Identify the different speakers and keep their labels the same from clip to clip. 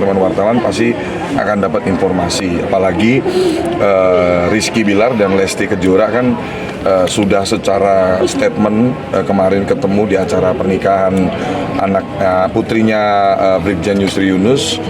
Speaker 1: teman-teman wartawan pasti akan dapat informasi. Apalagi Rizky Bilar dan Lesti Kejora kan sudah secara statement kemarin ketemu di acara pernikahan anak putrinya Brigjen Yusri Yunus.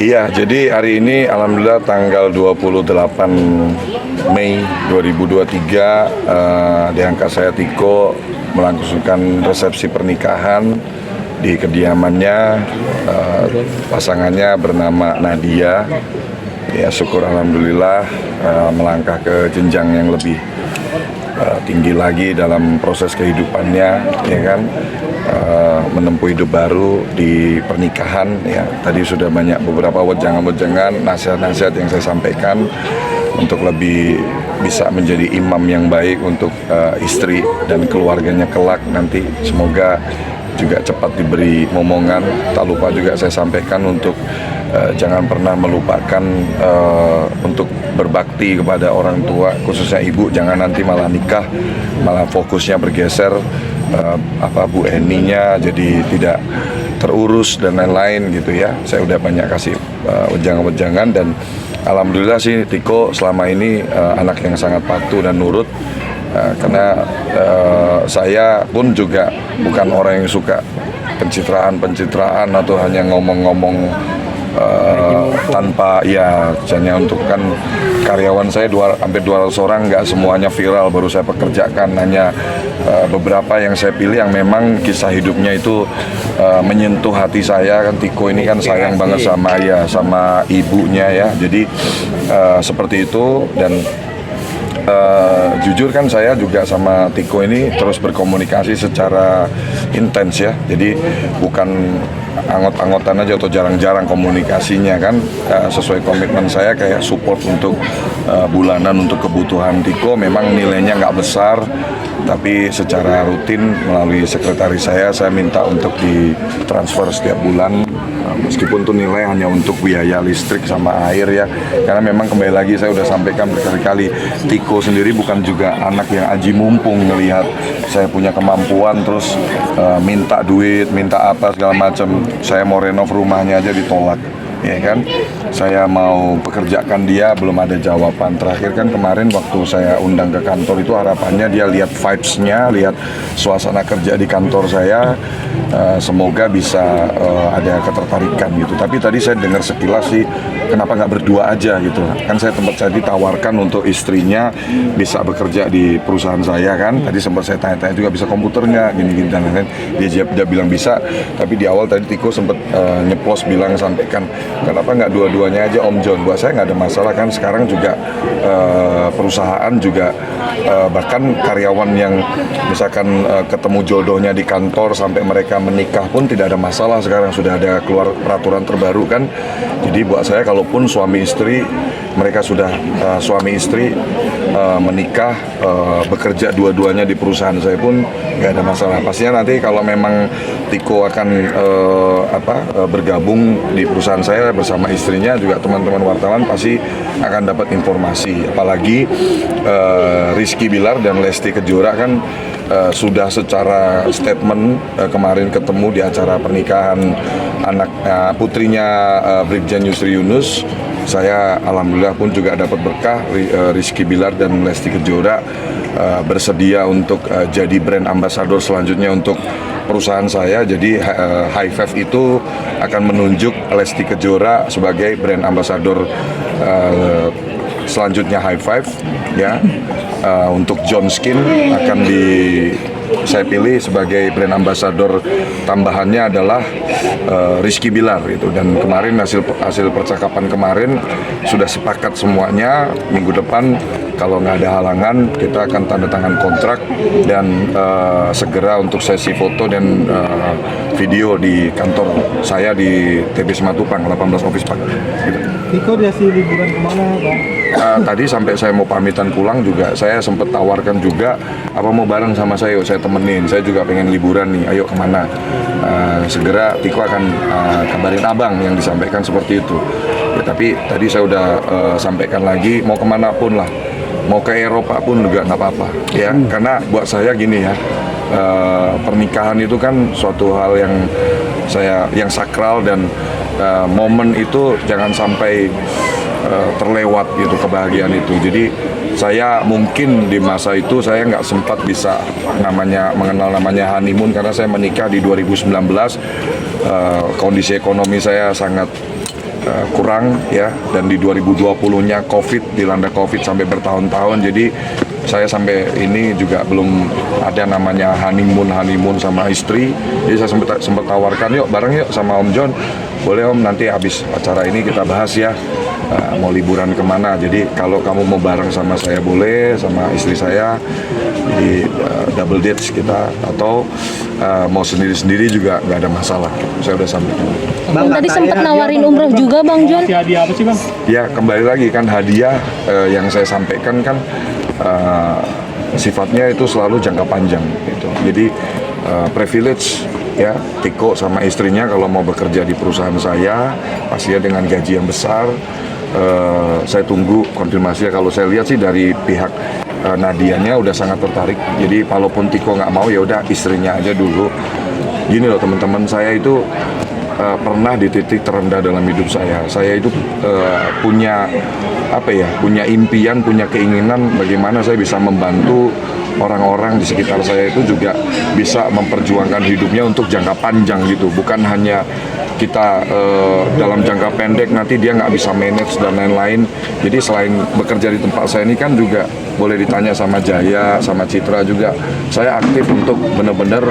Speaker 1: Iya, jadi hari ini alhamdulillah tanggal 28 Mei 2023 diangkat saya Tiko melangsungkan resepsi pernikahan di kediamannya. Pasangannya bernama Nadia. Ya, syukur alhamdulillah melangkah ke jenjang yang lebih tinggi lagi dalam proses kehidupannya, ya kan, menempuh hidup baru di pernikahan. Ya, tadi sudah banyak beberapa wejangan-wejangan, nasihat-nasihat yang saya sampaikan untuk lebih bisa menjadi imam yang baik untuk istri dan keluarganya kelak nanti. Semoga juga cepat diberi momongan. Tak lupa juga saya sampaikan untuk jangan pernah melupakan untuk berbakti kepada orang tua, khususnya ibu. Jangan nanti malah nikah, malah fokusnya bergeser, Bu Eninya jadi tidak terurus dan lain-lain gitu ya. Saya udah banyak kasih wejangan-wejangan dan alhamdulillah sih Tiko selama ini anak yang sangat patuh dan nurut. Karena saya pun juga bukan orang yang suka pencitraan atau hanya ngomong-ngomong tanpa ya, hanya untuk kan karyawan saya hampir 200 orang, nggak semuanya viral baru saya pekerjakan, hanya beberapa yang saya pilih yang memang kisah hidupnya itu menyentuh hati saya. Kan Tiko ini kan sayang banget sama ibunya ya, jadi seperti itu. Dan jujur kan saya juga sama Tiko ini terus berkomunikasi secara intens ya, jadi bukan angot-angotan aja atau jarang-jarang komunikasinya kan, sesuai komitmen saya kayak support untuk bulanan untuk kebutuhan Tiko. Memang nilainya nggak besar, tapi secara rutin melalui sekretaris saya minta untuk ditransfer setiap bulan, meskipun tuh nilai hanya untuk biaya listrik sama air ya, karena memang kembali lagi saya udah sampaikan berkali-kali, Tiko sendiri bukan juga anak yang aji mumpung ngelihat saya punya kemampuan terus minta duit, minta apa segala macam. Saya mau renov rumahnya aja ditolak, ya kan. Saya mau pekerjakan dia, belum ada jawaban. Terakhir kan kemarin waktu saya undang ke kantor itu harapannya dia lihat vibes-nya, lihat suasana kerja di kantor saya, semoga bisa ada ketertarikan gitu. Tapi tadi saya dengar sekilas sih, kenapa nggak berdua aja gitu. Kan saya ditawarkan untuk istrinya bisa bekerja di perusahaan saya kan. Tadi sempat saya tanya-tanya juga bisa komputernya gini-gini dan lain-lain. Dia bilang bisa, tapi di awal tadi Tiko sempat nyeplos bilang sampaikan, kenapa nggak dua-duanya aja Om John. Buat saya nggak ada masalah kan. Sekarang juga perusahaan juga bahkan karyawan yang misalkan ketemu jodohnya di kantor sampai mereka menikah pun tidak ada masalah. Sekarang sudah ada keluar peraturan terbaru kan. Jadi buat saya kalaupun suami istri mereka sudah suami istri menikah, bekerja dua-duanya di perusahaan saya pun nggak ada masalah. Pastinya nanti kalau memang Tiko akan bergabung di perusahaan saya bersama istrinya, juga teman-teman wartawan pasti akan dapat informasi. Apalagi Rizky Bilar dan Lesti Kejora kan sudah secara statement kemarin ketemu di acara pernikahan anak putrinya Brigjen Yusri Yunus. Saya alhamdulillah pun juga dapat berkah. Rizky Bilar dan Lesti Kejora bersedia untuk jadi brand ambassador selanjutnya untuk perusahaan saya. Jadi High Five itu akan menunjuk Lesti Kejora sebagai brand ambassador selanjutnya High Five ya. Untuk John Skin akan saya pilih sebagai brand ambassador tambahannya adalah Rizky Bilar itu. Dan kemarin hasil percakapan kemarin sudah sepakat semuanya, minggu depan kalau nggak ada halangan kita akan tanda tangan kontrak dan segera untuk sesi foto dan video di kantor saya di TB Simatupang 18 Office Park. Gitu.
Speaker 2: Tiko dikasih liburan kemana, Bang?
Speaker 1: Tadi sampai saya mau pamitan pulang juga saya sempat tawarkan juga apa mau bareng sama saya, yuk saya temenin, saya juga pengen liburan nih, ayo kemana. Segera Tiko akan kabarin abang yang disampaikan seperti itu ya, tapi tadi saya udah sampaikan lagi mau kemana pun lah, mau ke Eropa pun juga nggak apa-apa ya, karena buat saya gini ya, pernikahan itu kan suatu hal yang sakral dan momen itu jangan sampai terlewat gitu, kebahagiaan itu. Jadi saya mungkin di masa itu saya nggak sempat bisa mengenal namanya honeymoon karena saya menikah di 2019, kondisi ekonomi saya sangat kurang ya, dan di 2020-nya dilanda COVID sampai bertahun-tahun, jadi saya sampai ini juga belum ada namanya honeymoon sama istri. Jadi saya sempat tawarkan, yuk bareng yuk sama Om John, boleh Om, nanti habis acara ini kita bahas ya, mau liburan kemana. Jadi kalau kamu mau bareng sama saya boleh, sama istri saya, jadi double dates kita, atau mau sendiri-sendiri juga nggak ada masalah. Saya udah sampaikan.
Speaker 3: Bang tadi sempat nawarin umroh juga Bang John.
Speaker 2: Hadiah apa sih Bang?
Speaker 1: Ya kembali lagi kan hadiah yang saya sampaikan kan sifatnya itu selalu jangka panjang gitu. Jadi privilege ya, Tiko sama istrinya kalau mau bekerja di perusahaan saya pastinya dengan gaji yang besar. Saya tunggu konfirmasinya. Kalau saya lihat sih dari pihak Nadianya udah sangat tertarik. Jadi walaupun Tiko nggak mau, ya udah istrinya aja dulu. Gini loh teman-teman, saya itu pernah di titik terendah dalam hidup saya. Saya itu punya impian, punya keinginan bagaimana saya bisa membantu orang-orang di sekitar saya itu juga bisa memperjuangkan hidupnya untuk jangka panjang gitu. Bukan hanya kita dalam jangka pendek nanti dia nggak bisa manage dan lain-lain. Jadi selain bekerja di tempat saya ini kan juga boleh ditanya sama Jaya, sama Citra juga, saya aktif untuk benar-benar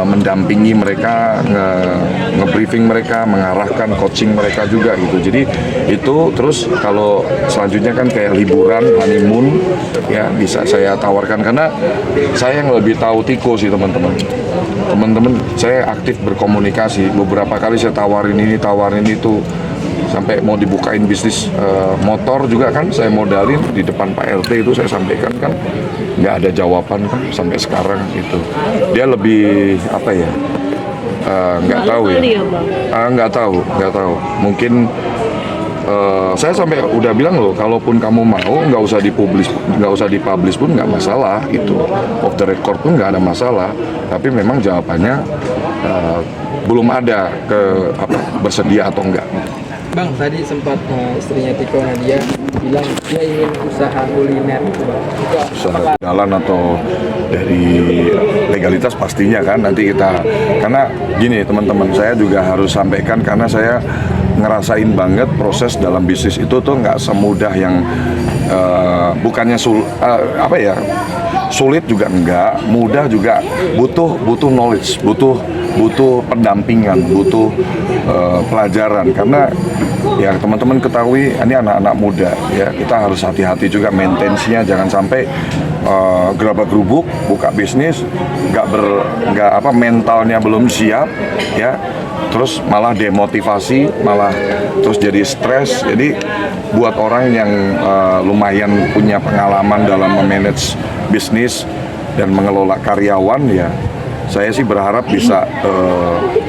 Speaker 1: mendampingi mereka, nge-briefing mereka, mengarahkan coaching mereka juga gitu. Jadi itu terus kalau selanjutnya kan kayak liburan, honeymoon ya bisa saya tawarkan, karena saya yang lebih tahu Tiko sih teman-teman. Teman-teman, saya aktif berkomunikasi. Beberapa kali saya tawarin ini, tawarin itu, sampai mau dibukain bisnis motor juga kan saya modalin di depan Pak RT, itu saya sampaikan kan nggak ada jawaban kan sampai sekarang itu. Dia lebih apa ya, nggak tahu ya, nggak tahu mungkin saya sampai udah bilang loh, kalaupun kamu mau nggak usah dipublish pun nggak masalah itu, off the record pun nggak ada masalah, tapi memang jawabannya belum ada bersedia atau enggak.
Speaker 4: Bang, tadi sempat istrinya Tiko Nadia bilang dia ingin usaha kuliner gitu Bang.
Speaker 1: Usaha jalan atau dari legalitas pastinya kan nanti kita, karena gini teman-teman, saya juga harus sampaikan karena saya ngerasain banget proses dalam bisnis itu tuh nggak semudah yang bukannya sulit juga enggak, mudah juga, butuh knowledge, butuh pendampingan, butuh pelajaran, karena ya teman-teman ketahui ini anak-anak muda ya, kita harus hati-hati juga maintenance-nya, jangan sampai gerabak-gerubuk buka bisnis mentalnya belum siap ya, terus malah demotivasi, malah terus jadi stres. Jadi buat orang yang lumayan punya pengalaman dalam memanage bisnis dan mengelola karyawan ya, saya sih berharap bisa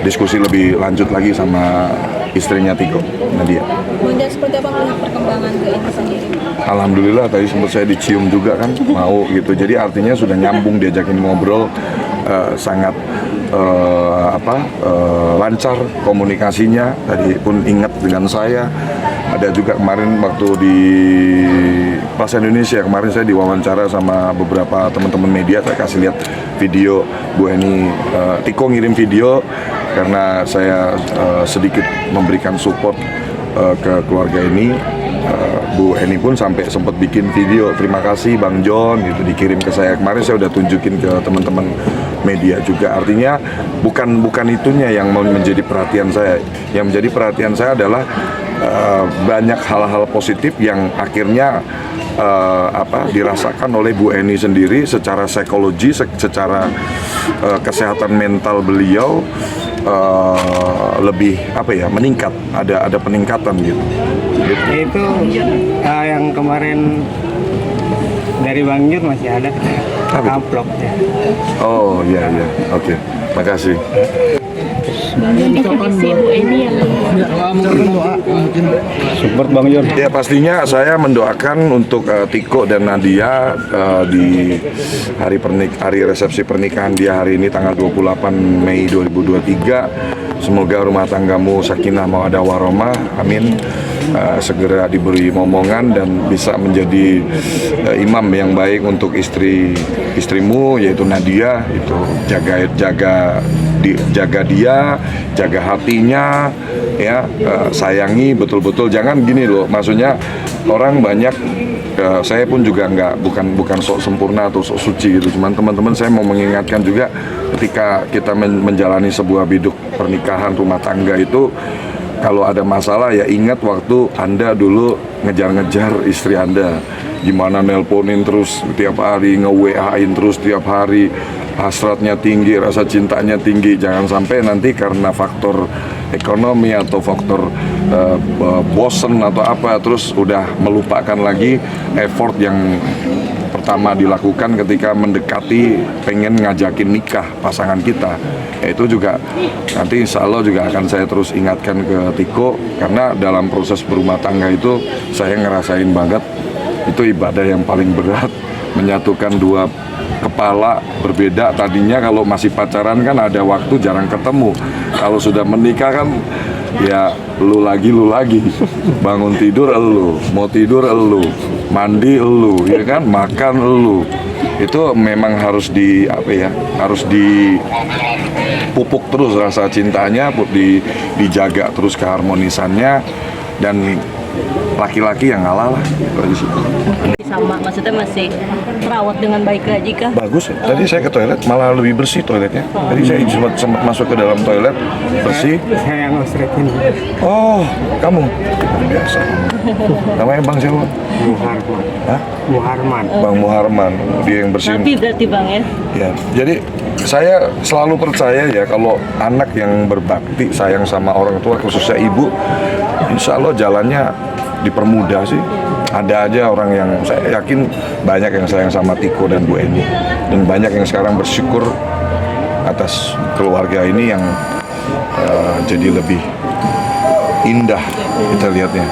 Speaker 1: diskusi lebih lanjut lagi sama istrinya Tiko Nadia.
Speaker 3: Bang John, seperti apa melihat perkembangan ke ini sendiri?
Speaker 1: Alhamdulillah tadi sempat saya dicium juga kan, mau gitu. Jadi artinya sudah nyambung, diajakin ngobrol, sangat lancar komunikasinya. Tadi pun ingat dengan saya. Ada juga kemarin waktu di Plaza Indonesia, kemarin saya diwawancara sama beberapa teman-teman media, saya kasih lihat video Bu Eni, Tiko ngirim video karena saya sedikit memberikan support ke keluarga ini. Bu Eni pun sampai sempat bikin video, terima kasih Bang John, itu dikirim ke saya. Kemarin saya udah tunjukin ke teman-teman media juga. Artinya bukan itunya yang menjadi perhatian saya. Yang menjadi perhatian saya adalah banyak hal-hal positif yang akhirnya dirasakan oleh Bu Eni sendiri secara psikologi, secara kesehatan mental beliau lebih meningkat, ada peningkatan gitu.
Speaker 5: Itu yang kemarin dari Bang Jun masih ada amplopnya.
Speaker 1: Oh iya, oke, makasih.
Speaker 3: Bang Jun, definisi Bu Eni yang
Speaker 2: Support Bang Jon.
Speaker 1: Ya pastinya saya mendoakan untuk Tiko dan Nadia di hari resepsi pernikahan dia hari ini tanggal 28 Mei 2023. Semoga rumah tanggamu sakinah mawaddah warahmah, amin. Segera diberi momongan dan bisa menjadi imam yang baik untuk istrimu yaitu Nadia. Itu jaga dia, jaga hatinya, ya, sayangi betul-betul. Jangan gini loh, maksudnya orang banyak, saya pun juga bukan sok sempurna atau sok suci gitu. Cuman teman-teman saya mau mengingatkan juga ketika kita menjalani sebuah biduk pernikahan rumah tangga itu, kalau ada masalah ya ingat waktu Anda dulu ngejar-ngejar istri Anda, gimana nelponin terus tiap hari, nge-WA-in terus tiap hari, hasratnya tinggi, rasa cintanya tinggi. Jangan sampai nanti karena faktor ekonomi atau faktor bosen atau apa, terus udah melupakan lagi effort yang pertama dilakukan ketika mendekati pengen ngajakin nikah pasangan kita. Itu juga nanti insya Allah juga akan saya terus ingatkan ke Tiko, karena dalam proses berumah tangga itu saya ngerasain banget itu ibadah yang paling berat, menyatukan dua kepala berbeda. Tadinya kalau masih pacaran kan ada waktu jarang ketemu, kalau sudah menikah kan ya lu lagi, bangun tidur elu, mau tidur elu, mandi elu, ya kan, makan elu. Itu memang harus harus dipupuk terus rasa cintanya, dijaga terus keharmonisannya, dan laki-laki yang ngalah lah gitu.
Speaker 3: sama, maksudnya masih terawat dengan baik lagi kah?
Speaker 1: Bagus, tadi saya ke toilet malah lebih bersih toiletnya. Tadi saya sempat masuk ke dalam toilet, bersih.
Speaker 5: Saya yang ngosretin.
Speaker 1: Oh, kamu? Biasa. Namanya Bang siapa?
Speaker 5: Muharman.
Speaker 1: Hah?
Speaker 5: Muharman.
Speaker 1: Bang Muharman, dia yang bersihin.
Speaker 3: Tapi berarti Bang ya?
Speaker 1: Ya, jadi saya selalu percaya ya kalau anak yang berbakti sayang sama orang tua, khususnya ibu, insya Allah jalannya dipermudah sih. Ada aja orang yang, saya yakin banyak yang sayang sama Tiko dan Bu Eni, dan banyak yang sekarang bersyukur atas keluarga ini yang jadi lebih indah kita lihatnya.